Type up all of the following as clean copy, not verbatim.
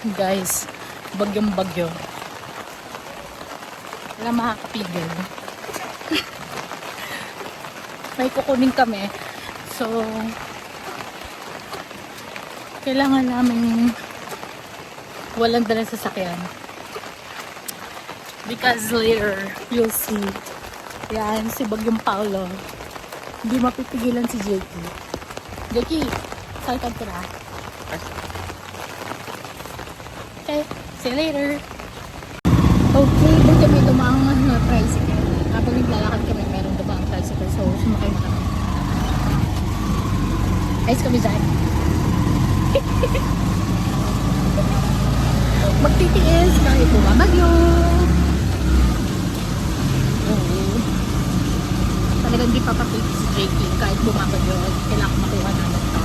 Guys, bagyong bagyo. Wala makakapigil. May kukunin kami. So, kailangan namin walang dalang sasakyan. Because later, you'll see. Yan, si Bagyong Paolo. Hindi mapipigilan si Jakey. Jakey, excited ka na? Okay, see you later. Okay, doon kami dumaang na tricycle. Habang naglalakad kami, meron dumaang tricycle. So, sumakay na kami. Ayos kami dyan. Magtitiis kahit bumabagyo. Oo. Talagang di papapit si Jakey kahit bumabagyo. Kailangan makuha namin ito.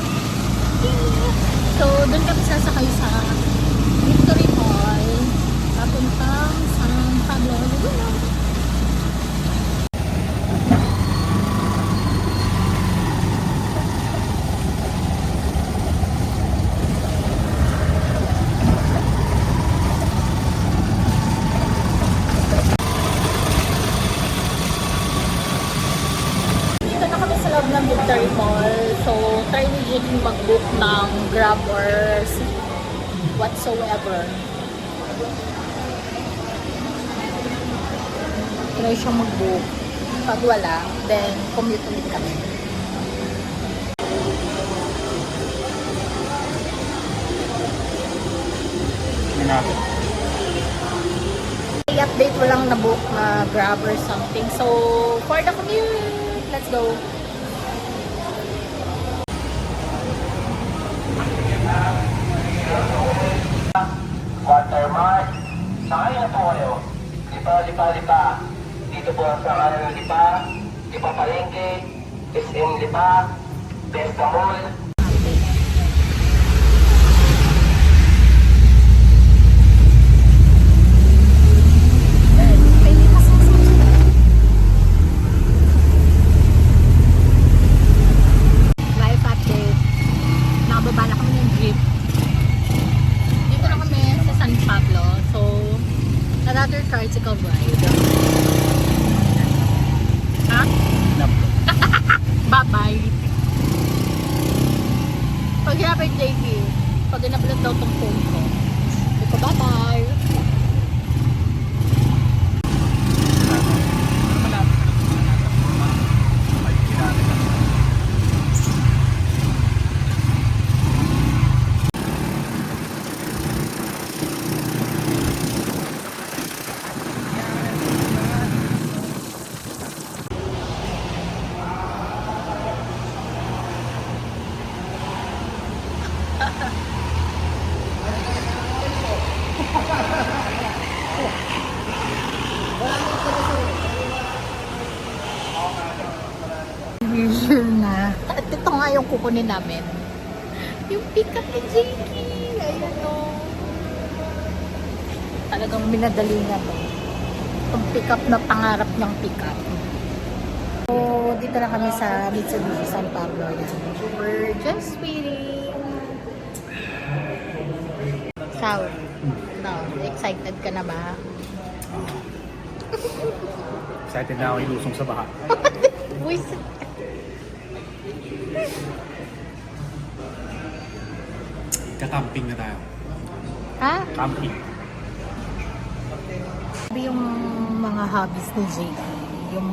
So, doon kami sasakay sa Victory Mall. Papuntang San Pablo. Ng Victory Mall. So, try ni Jake mag-book ng Grab or whatsoever. Try siyang mag-book. Pag wala, then commute ulit kami. I-update mo lang na book na Grab or something. So, for the commute, let's go. Watermark, sakay na po kayo. Lipa. Dito po ang sakayan ng Lipa Palengke, SM Lipa, Besta Mall. Life update. Nakababa na kami ng jeep. Dito na kami sa San Pablo. So, another tricycle ride. Ha? Bye-bye. Pag hinapin Jakey, pag inablot daw tong phone ko, hindi ko bye-bye. Sure na. At ito nga yung kukunin namin. Yung pick-up ni Jakey. Ayan o. Talagang minadali nga to. Itong pick-up na pangarap niyang pick-up. So, dito na kami sa Mitsubishi San Pablo. Yan. We're just waiting. Sao? No, excited ka na ba? Excited na ako ilusong sa baha. Buisit. Kakamping na tayo. Ha? Camping. Yung mga hobbies ni Jakey, yung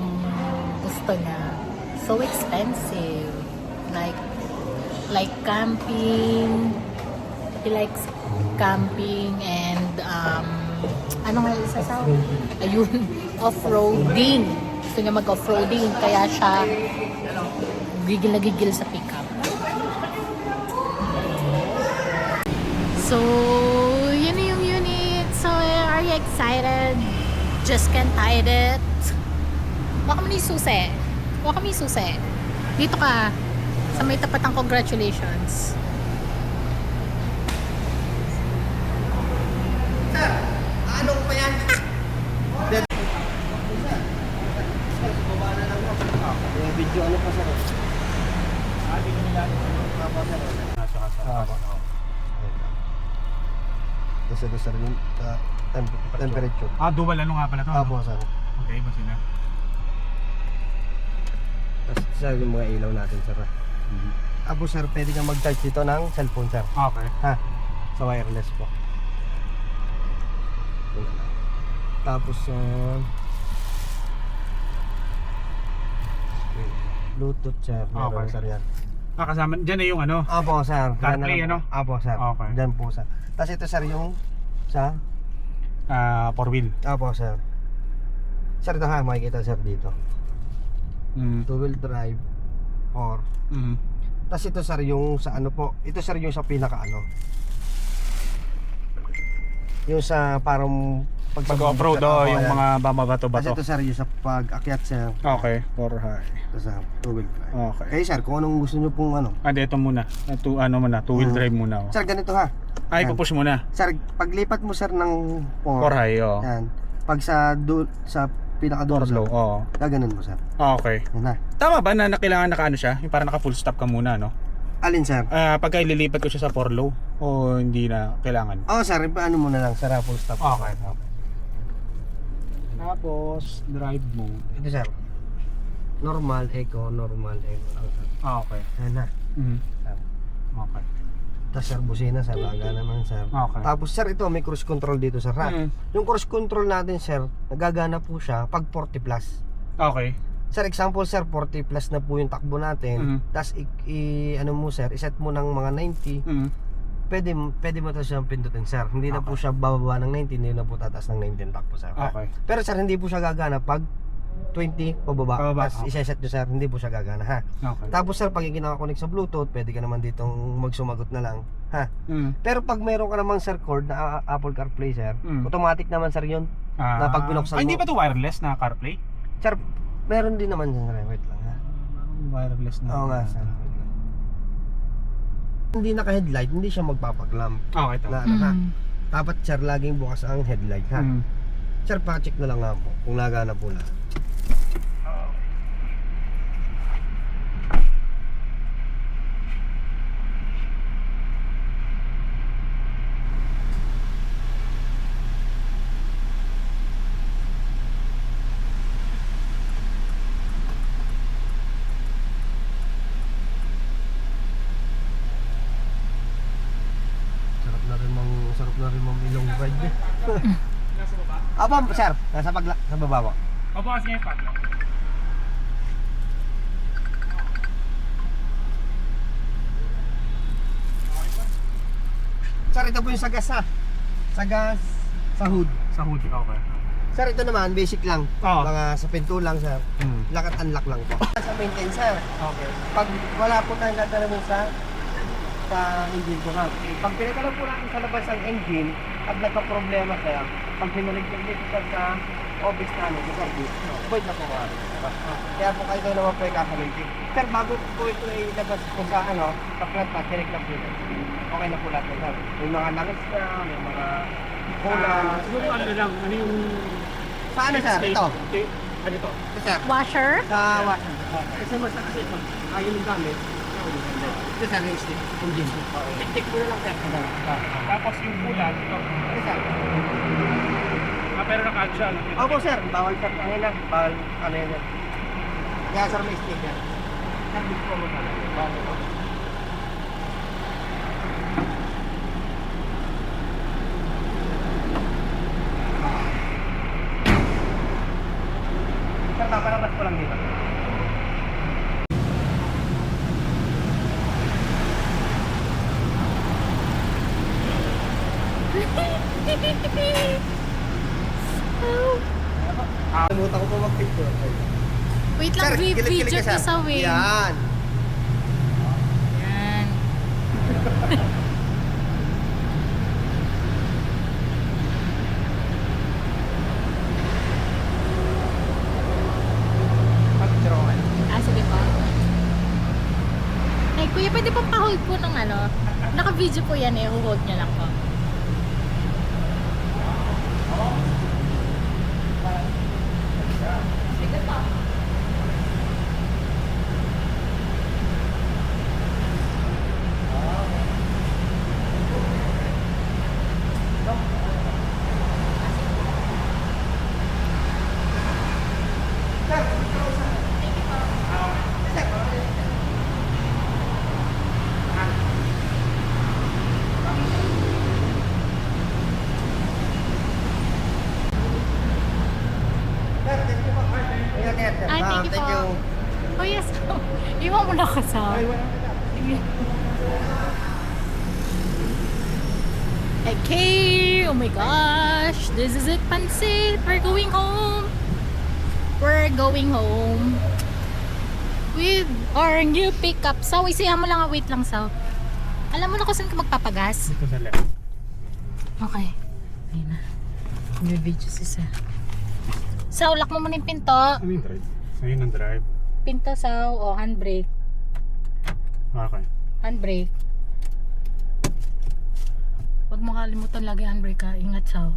gusto niya, so expensive. Like camping. He likes camping and ano nga isa sa? Ayun, off-roading. Gusto niya mag-off-roading kaya siya gigil na gigil sa pickup. So, yun na yung unit. So, are you excited? Just can't hide it. Baka mo ni susi. Baka mo ni susi. Dito ka. Sa may tapatang congratulations. Sir, ano pa yan? Yung video ano pa sir? Tapos ito sir yung temperature. Dual ano nga pala to? Apo sir. Okay, basta na. Tapos sir yung mga ilaw natin sir. Apo sir, pwede kang mag-charge dito ng cellphone sir. Okay. Ha? Sa wireless po. Tapos Bluetooth sir. Meron Okay. sir yan. Kasama, dyan na yung ano? Apo sir. CarPlay, Yan na lang po. ano? Apo sir. Okay. Diyan po sir. Tapos ito sir yung sa 4 wheel. Apo sir. Sir ito ha, makikita sir dito. Two-wheel drive or tapos ito sir yung sa ano po. Ito sir yung sa pinaka ano. Yung sa parang Pag-off-road, Apo, yung ayan. mga Tapos bamabato-bato. ito sir yung sa pag-akyat sir. Okay, for high. Ito sa two-wheel drive. Okay. Kaya sir, kung anong gusto nyo pong ano. Ito muna. Two wheel drive muna. Sir, ganito ha. Yan. Ipupush muna. Sir, paglipat mo sir ng For high, oh. Yan. Pag sa pinaka-door For low, oh. gaganon mo sir. Okay. Yan na. Tama ba na kailangan naka-ano siya? Yung parang naka full stop ka muna, no? Alin sir? Pagka ililipat ko siya sa 4 low o hindi na kailangan? Sir, ano mo na lang, sir, full stop. Okay. Tapos, drive mode. Ito sir. Normal, eco lang sir. Okay. Yan na. Okay. Tapos sir, busina sir, laga naman sir. Okay. Tapos sir, ito may cruise control dito sir ha. Mm. Yung cruise control natin sir, nagagana po siya pag 40 plus. Okay. Sir, example sir, 40 plus na po yung takbo natin. Tapos ano mo sir, iset mo ng mga 90. Pwede mo ito siyang pindutin sir. Hindi na po siya bababa ng 90, hindi na po tataas ng 19 takbo sir. Okay. Pero sir, hindi po siya gagana pag 20 pababa. Pababa, Tapos okay. iseset nyo sir, hindi po siya gagana ha. Okay. Tapos sir, pag naka-connect sa Bluetooth, pwede ka naman ditong magsumagot na lang ha. Mm. Pero pag meron ka namang sir cord na Apple CarPlay sir, automatic naman sir yun. Na pag binuksan hindi mo. ba to wireless na CarPlay? Sir, meron din naman sir. Wait lang ha. Wireless na. Oo nga sir. Hindi naka-headlight, hindi siya magpapaglamp. Okay to. Na ano ha. Dapat sir, laging bukas ang headlight ha. Sir, pa-check na lang nga po kung nagana po lahat. Sarap na rin mang ilong ride eh. Nasa baba? Apa, sir, sa baba po. Pabukas niya yung padlock. Sir, ito po yung sagas ha. Sagas sa hood. Sa hoodie, okay. Sir, ito naman, basic lang. Oo. Mga sa pinto lang, sir. Lock at unlock lang po. Sa maintenance, sir. Okay. Pag wala po tayong gagawin sa engine ko ha. Pag pinagalaw po natin sa labas ang engine, at nagka-problema sir, pag pinulig ko dito sir sa office namin, sa service, void na po mga. Kaya po kayo naman po yung kakalitin. Sir, bago po ito ilabas po sa sa flat pa, tinig lang po ito. Okay na po lahat sir. May mga langis na, may mga kulang. Siguro ano lang, ano yung... Saan sir? Ito. Ano ito? Ito sir. Washer? Sa washer. Kasi mas kasi pag ayaw yung gamit, ito sir yung stick, engine. Tik-tik mo na lang sir. Tapos yung bulan, ito. Ito sir. Pero naka-add siya. Opo sir, bawal sir, ano lang, bawal ano yan. Kaya sir may stick yan. Sir, dito mo pala. Bawal po. Sir, papalabas ko lang dito. Kalimutan ko po mag-picture. Wait lang, kilid-kilid video ka, ko sir. sa wing. Yan. Yan. Pag-picture ko kayo. Sige po. Ay, kuya, pwede pong pa-hold po ng ano? Naka-video po yan eh. Hold nyo lang po. Okay, oh my gosh, this is it, Pansit. We're going home. We're going home with our new pickup. So, isihan mo lang, wait lang, so. Alam mo na kung saan ka magpapagas? Dito sa left. Okay. Ayun na. May video si Sa. So, lock mo muna yung pinto. Ano yung drive? Ayun ang drive. Pinto, sa, o handbrake. Okay. Handbrake. Huwag mo kalimutan lagi handbrake ka. Ingat, sa.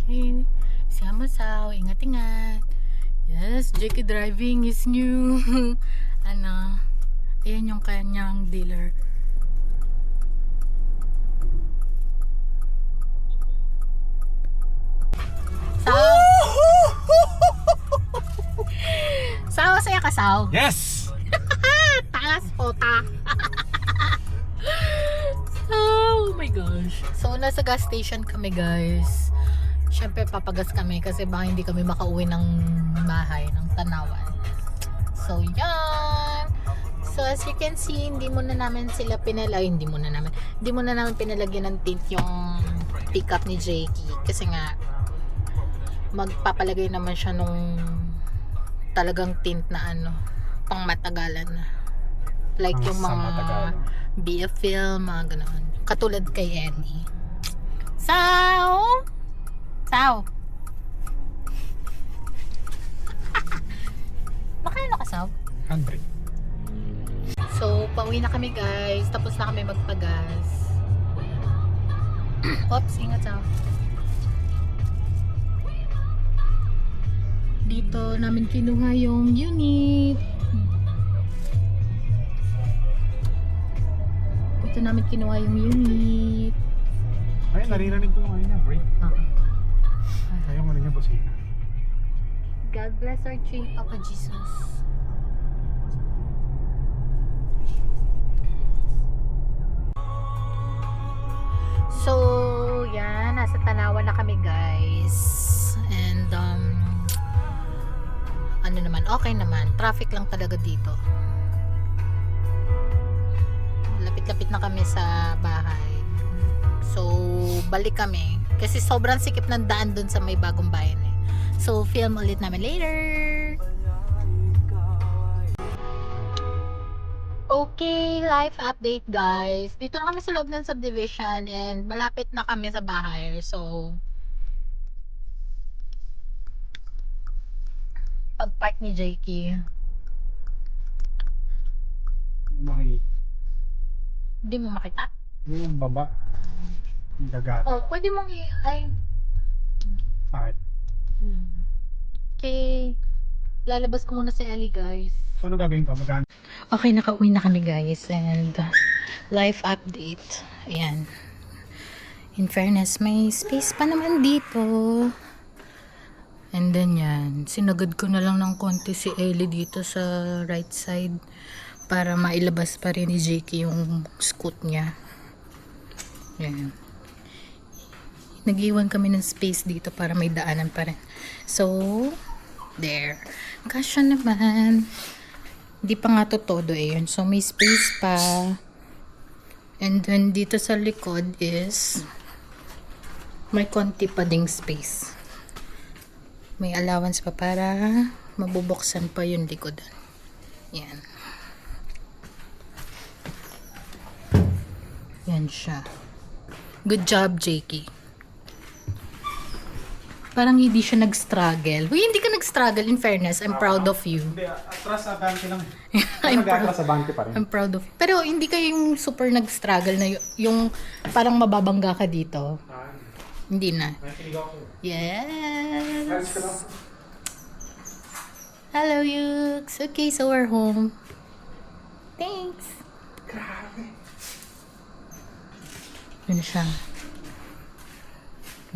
Okay. Sama, sa. Ingat, ingat. Yes, Jackie driving is new. Ano, ayan yung kanyang dealer. Sao? Sao, saya ka, Sao? Yes! Taas po, ta. Oh my gosh. So, nasa gas station kami, guys. Siyempre, papagas kami kasi baka hindi kami makauwi ng bahay, ng Tanawan. So, yan. So, as you can see, hindi muna namin pinalagyan ng tint yung pickup ni Jakey. Kasi nga, magpapalagay naman siya nung talagang tint na ano, pang matagalan na. Like yung mga BF film, mga ganoon. Katulad kay Ellie. Sao? Makano ka, Sao? 100. So, pauwi na kami, guys. Tapos na kami magpagas. Oops, ingat, Sao. Dito namin kinuha yung unit. Dito namin kinuha yung unit. Ay, naririnig ko yung ano niya, break. Okay. Ayaw mo na niya busina. God bless our tree, Papa Jesus. So, yan. Nasa Tanawan na kami, guys. And, ano naman, okay naman. Traffic lang talaga dito. Lapit-lapit na kami sa bahay. So, balik kami. Kasi sobrang sikip ng daan dun sa may bagong bayan eh. So, film ulit namin later. Okay, life update, guys. Dito na kami sa loob ng subdivision and malapit na kami sa bahay. So, pag-park ni Jakey. Hindi mo makita? Yung baba. Yung dagat. Oh, pwede mong ay. Bakit? Okay. Lalabas ko muna si Ellie, guys. So, ano gagawin ko? Maganda. Okay, nakauwi na kami, guys. And life update. Ayan. In fairness, may space pa naman dito. And then yan. Sinagad ko na lang ng konti si Ellie dito sa right side. Para mailabas pa rin ni Jakey yung scoot niya. Ayan. Nag-iwan kami ng space dito para may daanan pa rin. So, there. Kasya naman. Hindi pa nga to todo eh yun. So, may space pa. And then, dito sa likod is may konti pa ding space. May allowance pa para mabubuksan pa yung likodan. Yan. Yan siya. Good job, Jakey. Parang hindi siya nag-struggle. Uy, hindi ka nag-struggle, in fairness. I'm proud of you. Hindi, atras sa banki lang. I'm sa banki pa rin. I'm proud of you. Pero hindi ka yung super nag-struggle na yung parang mababangga ka dito. Hindi na. Yes! Hello, Yux! Okay, so we're home. Thanks! Grabe. Yun siya.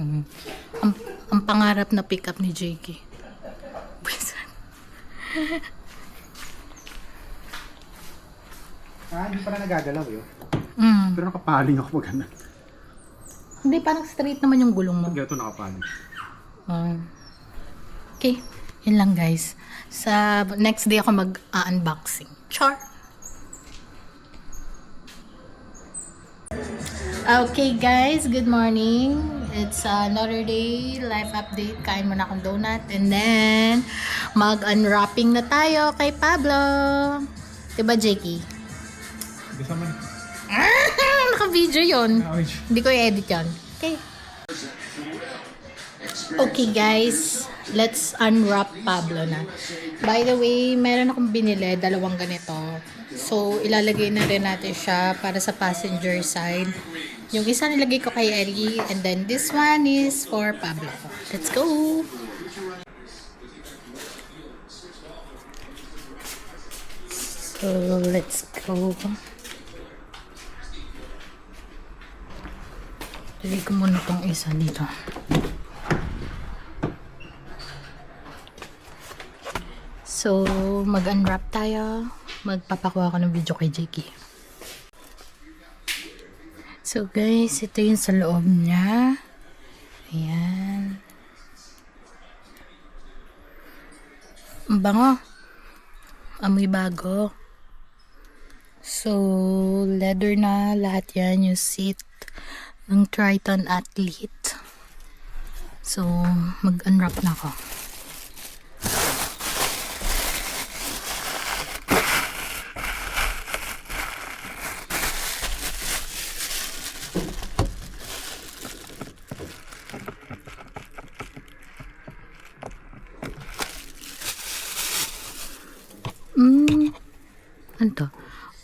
Ang pangarap na pick up ni Jakey. Hindi pa na nagagalaw yun. Mm. Pero nakapaling ako pag ganun. Hindi, parang straight naman yung gulong mo. Pag ito nakapaling. Okay, yun lang guys. Sa next day ako mag-unboxing. Char! Okay guys, good morning. It's another day, life update. Kain muna akong donut and then mag-unwrapping na tayo kay Pablo. Diba, Jakey? Bisa man. Naka-video yun. Hindi ko i-edit yun. Okay. Okay guys, let's unwrap Pablo na. By the way, meron akong binili, dalawang ganito. So, ilalagay na rin natin siya para sa passenger side. Yung isa nilagay ko kay Ellie, and then this one is for Pablo. Let's go! So, let's go. Lagay ko muna tong isa dito. So, mag-unwrap tayo. Magpapakuha ko ng video kay Jakey. So guys, ito yung sa loob niya. Ayan. Ang bango. Amoy bago. So, leather na lahat yan. Yung seat ng Triton Athlete. So, mag-unwrap na ako. Ano to?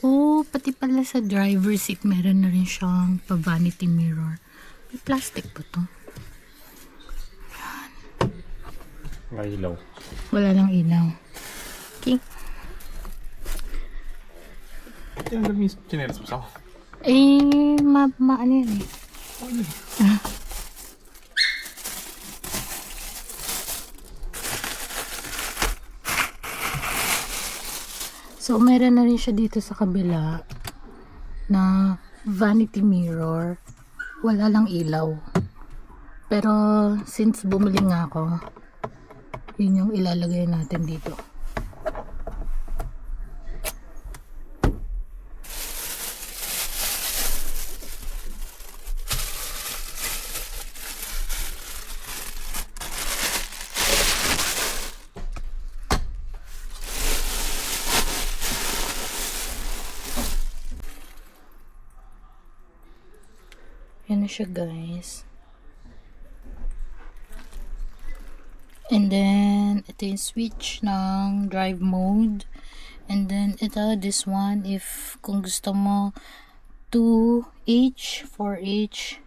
Oh, pati pala sa driver seat meron na rin siyang pa-vanity mirror. May plastic po to. May ilaw. Wala lang ilaw. Okay. Yan lang yung chinelas mo sa ako. Eh, ano yan eh. So, meron na rin siya dito sa kabila na vanity mirror. Wala lang ilaw. Pero, since bumili nga ako, yun yung ilalagay natin dito. Yan na siya guys. And then, ito yung switch ng drive mode. And then, ito, this one, if kung gusto mo 2H, 4H,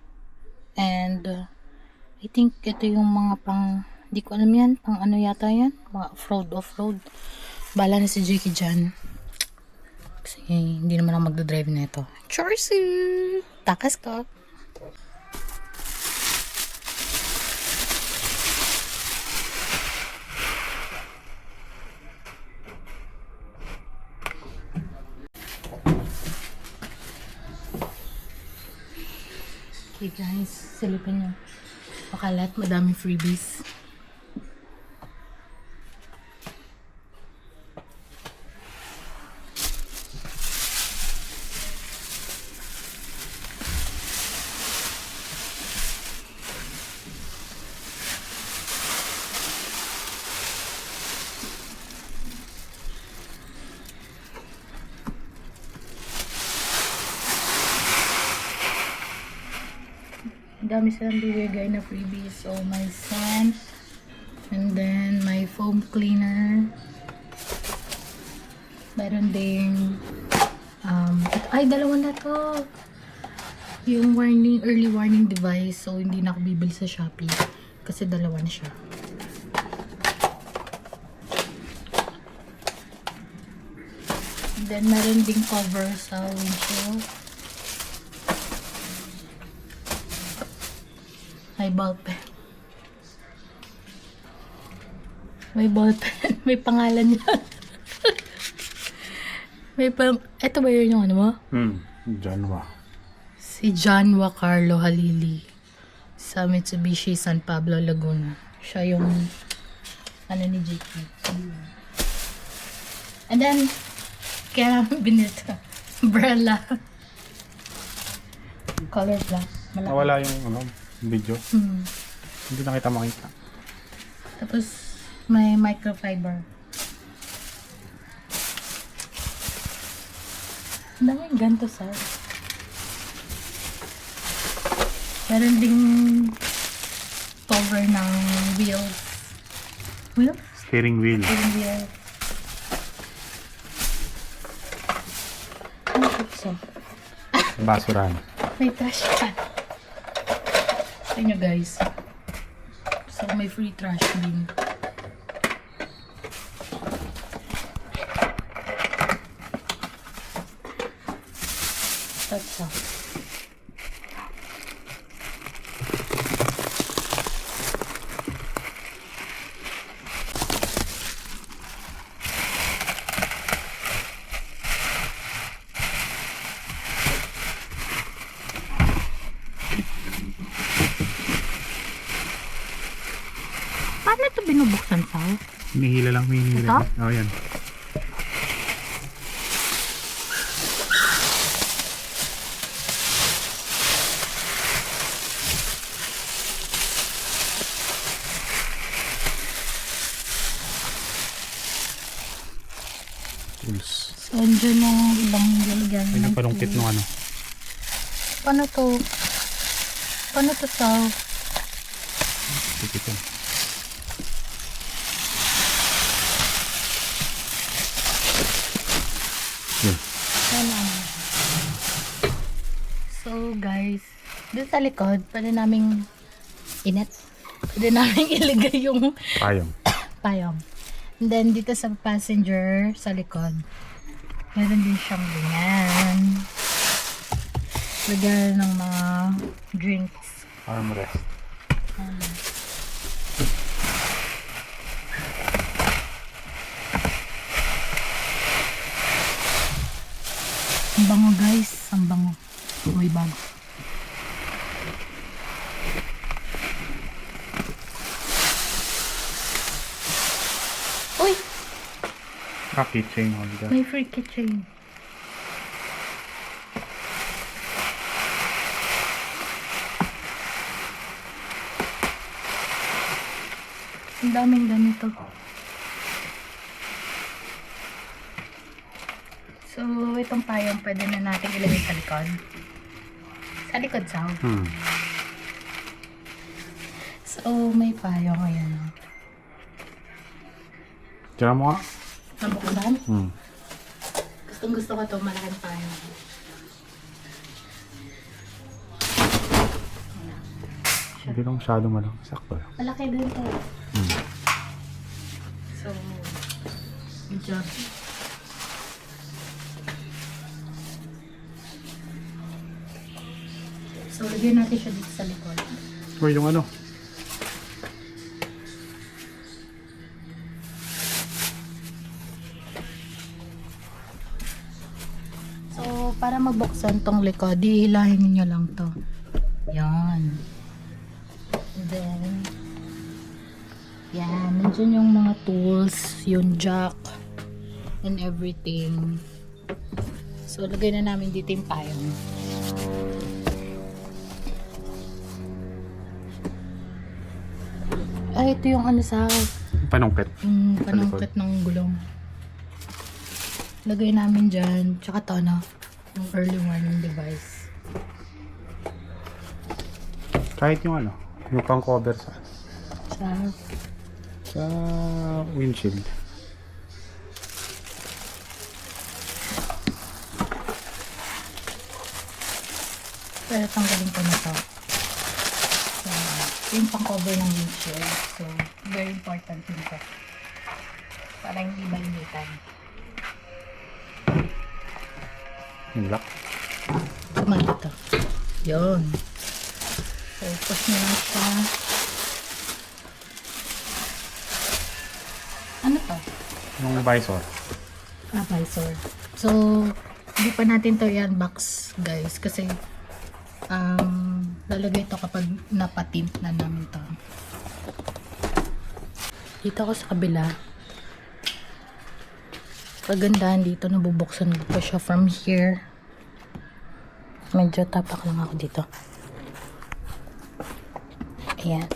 and I think ito yung mga pang, di ko alam yan, pang ano yata yan, mga off-road. Bala na si Jakey dyan. Kasi hindi naman ako magdadrive na ito. Chorsu! Takas ko! Okay guys, silipin nyo. Pakalat, madaming freebies. Dami silang bibigay na freebies. So, my scent. And then, my foam cleaner. Meron ding ay, dalawa na to. Yung warning, early warning device. So, hindi na ako bibili sa Shopee. Kasi dalawa na siya. And then, meron ding cover sa windshield. May ballpen. May ballpen. May pangalan niya. Ito ba yun yung ano mo? Janwa. Si Janwa Carlo Halili sa Mitsubishi San Pablo, Laguna. Siya yung ano ni JK. And then, kaya namin binito. Umbrella. Color black. Malaki. Nawala yung video. Hmm. Hindi na kita makita. Tapos, may microfiber. Ang daming ganito, sir. Meron ding cover ng wheels. Wheels? Steering wheel. Steering wheel. Ano ito? Basurahan. May trash can. Sa inyo, guys. So, may free trash bin. That's all. Paano ito binubuksan, Sal? Hinihila lang, hinihila. Ito? Oh, yan. Tools. So, andyan yung ibang lalagyan. Ay, ng napalungkit tools. nung ano. Paano to? Paano to, Sal? Tikitin. Yun. Ano? So, guys, dun sa likod, pwede naming init. Pwede naming ilagay yung Payong. payong. And then, dito sa passenger, sa likod, meron din siyang ganyan. Lagyan ng mga drinks. Armrest. Ang bango, guys. Ang bango. May bago. Uy! Keychain holder. May free keychain. Ang daming ganito. So, itong payong pwede na natin ilagay sa likod. Sa likod, Sao. So, may payong. Ayan. Tira mo nga. Nabuksan? Hmm. Gustong gusto ko ito. Malaking payong. Hindi lang masyado malaki. Sakto lang. Malaki din ito. So, good job. So, lagyan natin siya dito sa likod. Uy, yung ano. So, para mabuksan tong likod, dihilahin niyo lang to. Yan. And then, yan. Nandiyan yung mga tools, yung jack, and everything. So, lagay na namin dito yung payong. Ay, ito yung ano sa Panungkit. yung panungkit ng gulong. Lagay namin dyan. Tsaka to, no? Yung early warning device. Kahit yung ano. Yung pang cover sa Sa windshield. pero tanggalin ko na to. So, yung pang cover ng windshield. So, very important yun to. Para hindi mainitan. Yung lock. Tumal ito. Yun. So, push nyo lang siya. Ano to? Yung visor. Visor. So, hindi pa natin to i-unbox, guys. Kasi, lalagay ito kapag napatint na namin to. Dito ako sa kabila. Kagandahan dito, nabubuksan ko pa siya from here. Medyo tapak lang ako dito. Ayan.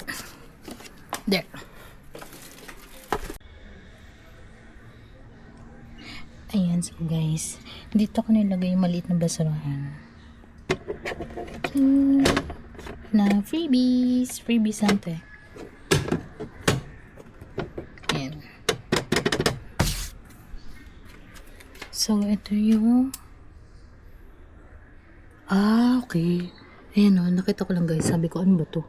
There. Ayan, so guys. Dito ko nilagay yung maliit na basurahan. Na freebies. Freebies lang to eh. Ayan. So, ito yung okay. Ayan o, nakita ko lang guys. Sabi ko, ano ba to?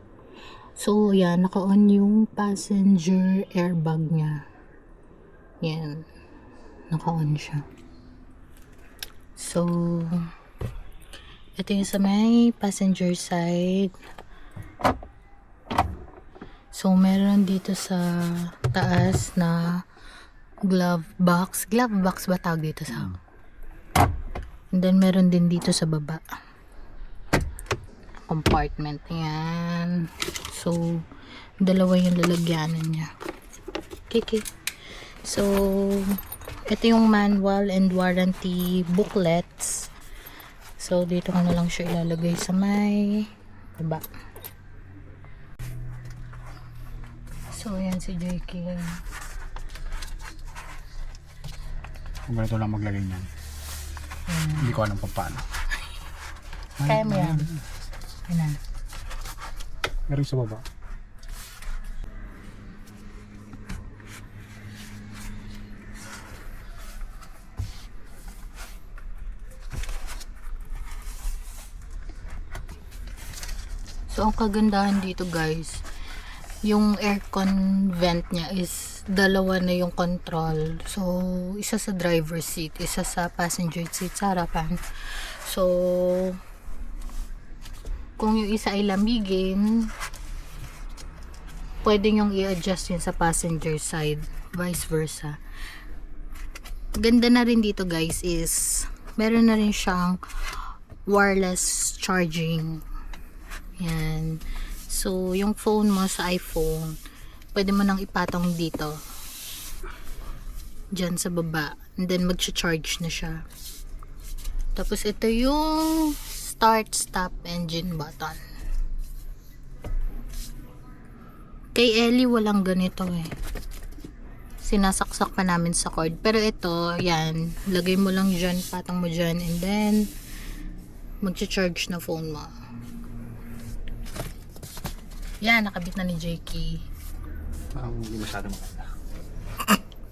So, yan. Naka-on yung passenger airbag niya. Yan. Naka-on siya. So, ito yung sa may passenger side. So, meron dito sa taas na glove box. Glove box ba tawag dito sa? And then, meron din dito sa baba. Compartment. Yan. So, dalawa yung lalagyanan niya. Okay. So, ito yung manual and warranty booklets. So, dito ko na lang siya ilalagay sa may baba. So, ayan si JK. Kung ganito lang maglagay niyan. Hindi ko alam kung paano. Kaya mo yan. Ayan. Meron sa baba. So, ang kagandahan dito guys, yung aircon vent niya is dalawa na yung control. So, isa sa driver seat, isa sa passenger seat sa harapan. So, kung yung isa ay lamigin, pwede nyong i-adjust yun sa passenger side, vice versa. Ganda na rin dito guys is, meron na rin siyang wireless charging. Yan. So, yung phone mo sa iPhone, pwede mo nang ipatong dito. Diyan sa baba. And then, mag-charge na siya. Tapos, ito yung start, stop engine button. Kay Ellie, walang ganito eh. Sinasaksak pa namin sa cord. Pero ito, yan. Lagay mo lang dyan, patong mo dyan. And then, mag-charge na phone mo. Yan, nakabit na ni JK. Parang hindi masyado maganda.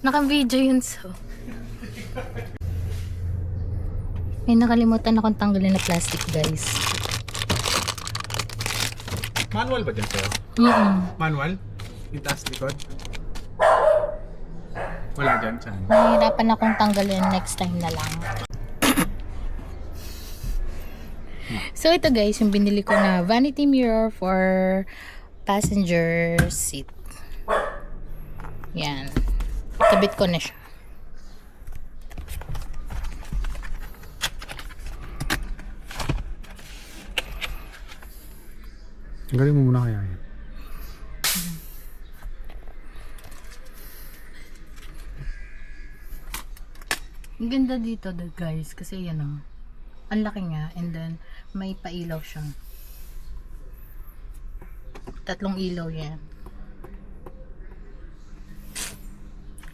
Naka-video yun so. May nakalimutan akong tanggalin na plastic guys. Manual ba dyan sa'yo? Manual? Itaas likod? Wala dyan, saan? Nahihirapan akong tanggalin, next time na lang. So ito guys, yung binili ko na vanity mirror for passenger seat. Yan. Kabit ko na siya. Galing mo muna kaya yan. Ang ganda dito guys, kasi yan o. Ang laki nga, and then may pailaw siya. 3 ilaw yan.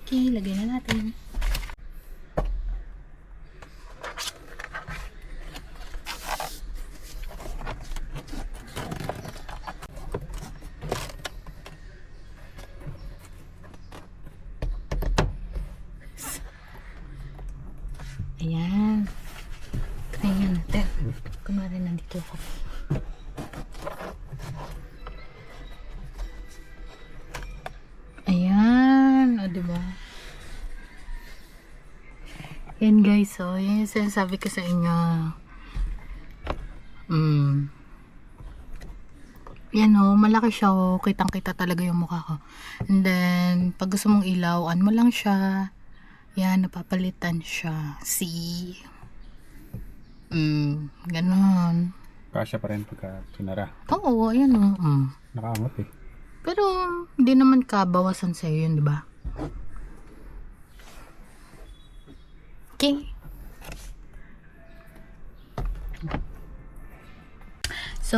Okay, lagay na natin. Ayan. Kaya natin. Kumari nandito ako. Ayan. O, diba? Yan guys, so, yun yung sinasabi ko sa inyo. Yan o, malaki siya o. Kitang-kita talaga yung mukha ko. And then, pag gusto mong ilawan mo lang siya. Yan, napapalitan siya. See? Ganon. Kasya pa rin pagka sinara. Oo, ayan o. Nakaangot eh. Pero, hindi naman kabawasan sa'yo yun, di ba? Okay. So,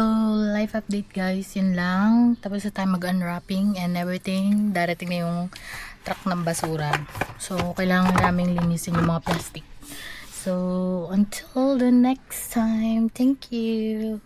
life update guys, yun lang. Tapos na tayo mag-unwrapping and everything. Darating na yung truck ng basura. So, kailangan naming linisin yung mga plastic. So, until the next time, thank you.